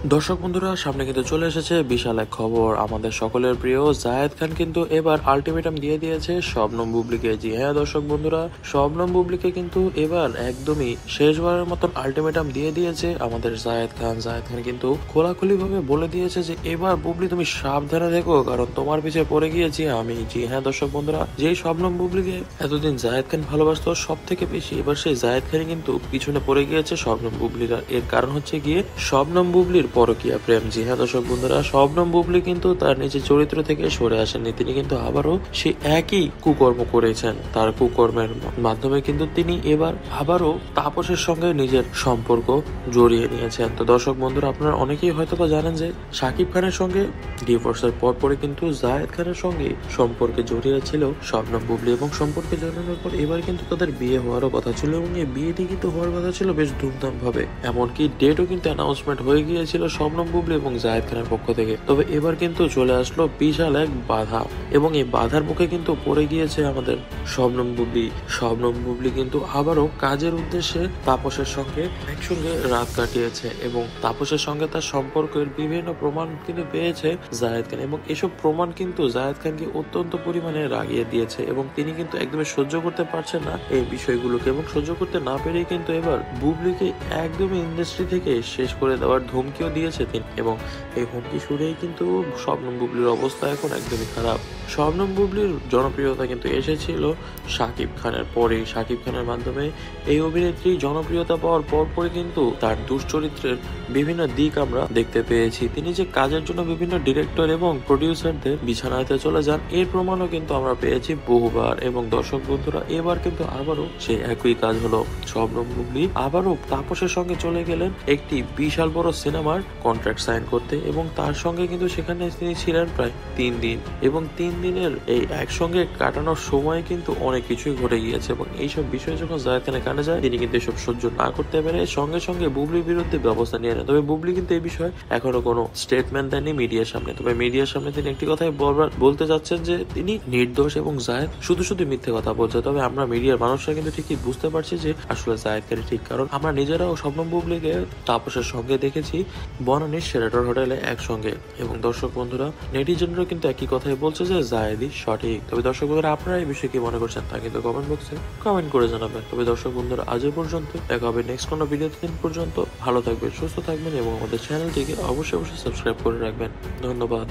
দর্শক বন্ধুরা, সামনে কিন্তু চলে এসেছে বিশাল এক খবর। আমাদের সকলের প্রিয় জায়েদ খান কিন্তু এবার আলটিমেটাম দিয়ে দিয়েছে শবনম বুবলিকে। জি হ্যাঁ দর্শক বন্ধুরা, শবনম বুবলিকে কিন্তু এবার একদমই শেষবারের মতন আলটিমেটাম দিয়ে দিয়েছে আমাদের জায়েদ খান। জায়েদ খান কিন্তু খোলাখুলি ভাবে বলে দিয়েছে যে এবার বুবলি তুমি সাবধানে দেখো, কারণ তোমার পিছিয়ে পড়ে গিয়েছি আমি। জি হ্যাঁ দর্শক বন্ধুরা, যেই শবনম বুবলিকে এতদিন জায়েদ খান ভালোবাসতো সব থেকে বেশি, এবার সেই জায়েদ খানই কিন্তু পিছনে পড়ে গিয়েছে শবনম বুবলিরা। এর কারণ হচ্ছে গিয়ে শবনম বুবলির পরকীয়া প্রেম। জি হ্যাঁ দর্শক বন্ধুরা, শবনম বুবলি কিন্তু তার নিজের চরিত্র থেকে সরে আসেননি। তিনি কিন্তু আবারও সে একই কুকর্ম করেছেন। তার কুকর্মের মাধ্যমে কিন্তু তিনি এবার আবারও তাপসের সঙ্গে নিজের সম্পর্ক জড়িয়ে নিয়েছেন। তো দর্শক বন্ধুরা, আপনারা অনেকেই হয়তো বা জানেন যে শাকিব খানের সঙ্গে ডিভোর্সের পরে কিন্তু জায়েদ খানের সঙ্গে সম্পর্কে জড়িয়েছিল শবনম বুবলি, এবং সম্পর্কে জড়ানোর পর এবার কিন্তু তাদের বিয়ে হওয়ারও কথা ছিল, এবং এই বিয়েটি কিন্তু হওয়ার কথা ছিল বেশ ধুমধাম ভাবে। এমনকি ডেটও কিন্তু অ্যানাউন্সমেন্ট হয়ে গিয়েছিল শবনম বুবলি এবং জায়েদ খানের পক্ষ থেকে। তবে এবার কিন্তু চলে আসলো বিশাল এক বাধা, এবং এই বাধার মুখে কিন্তু পড়ে গিয়েছে আমাদের শবনম বুবলি। শবনম বুবলি কিন্তু আবারও কাজের উদ্দেশ্যে তাপসের সঙ্গে একসঙ্গে রাত কাটিয়েছে, এবং তাপসের সঙ্গে তার সম্পর্কের বিভিন্ন প্রমাণ কিন্তু পেয়েছে জায়েদ খান, এবং এসব প্রমাণ কিন্তু জায়েদ খানকে অত্যন্ত পরিমাণে রাগিয়ে দিয়েছে, এবং তিনি কিন্তু একদমই সহ্য করতে পারছেন না এই বিষয়গুলোকে, এবং সহ্য করতে না পেরেই কিন্তু এবার বুবলিকে একদমই ইন্ডাস্ট্রি থেকে শেষ করে দেওয়ার ধমকিও দিয়েছে তিনি। এবং এই হুমকি শুনেই কিন্তু শবনম বুবলির অবস্থা এখন একদমই খারাপ। শবনম বুবলির জনপ্রিয়তা কিন্তু এসেছিল শাকিব খানের পরে। শাকিব খানের মাধ্যমে এই অভিনেত্রী জনপ্রিয়তা পাওয়ার পরে কিন্তু তার দুশ্চরিত্রের বিভিন্ন দিক আমরা দেখতে পেয়েছি। তিনি যে কাজের জন্য বিভিন্ন ডিরেক্টর এবং প্রডিউসারদের বিছানাতে চলে যান, এর প্রমাণও কিন্তু আমরা পেয়েছি বহুবার। এবং দর্শক বন্ধুরা, এবার কিন্তু আবারও সেই একই কাজ হলো। শবনম বুবলি আবারও তাপসের সঙ্গে চলে গেলেন একটি বিশাল বড় সিনেমার কন্ট্রাক্ট সাইন করতে, এবং তার সঙ্গে কিন্তু সেখানে তিনি ছিলেন প্রায় 3 দিন, এবং 3 দিনের এই একসঙ্গে কাটানোর সময় কিন্তু অনেক কিছুই ঘটে গিয়েছে। এবং এইসব বিষয় যখন জায়েদ খানের কানে যায়, তিনি কিন্তু এসব সহ্য না করতে পেরে সঙ্গে সঙ্গে বুবলির বিরুদ্ধে ব্যবস্থা নিয়ে নেন। তবে বুবলি কিন্তু এই বিষয়ে এখনো কোনো স্টেটমেন্ট দেননি মিডিয়ার সামনে। তবে মিডিয়ার সামনে তিনি একটি কথাই বলতে যাচ্ছেন যে তিনি নির্দোষ এবং জায়েদ শুধু শুধু মিথ্যে কথা বলছে। তবে আমরা মিডিয়ার মানুষরা কিন্তু ঠিকই বুঝতে পারছি যে আসলে জায়েদ খানই ঠিক, কারণ আমরা নিজেরাও শবনম বুবলিকে তাপসের সঙ্গে দেখেছি বনানীর শেরাটন হোটেলে একসঙ্গে। এবং দর্শক বন্ধুরা, নেটিজেনরা কিন্তু একই কথাই বলছে যে জায়েদই সঠিক। তবে দর্শক বন্ধুরা, আপনারা এই বিষয়ে কি মনে করছেন তা কিন্তু কমেন্ট বক্সে কমেন্ট করে জানাবেন। তবে দর্শক বন্ধুরা, আজ পর্যন্ত, দেখা হবে নেক্সট কোনো ভিডিওতে। দিন পর্যন্ত ভালো থাকবেন, সুস্থ থাকবেন, এবং আমাদের চ্যানেলটিকে অবশ্যই সাবস্ক্রাইব করে রাখবেন। ধন্যবাদ।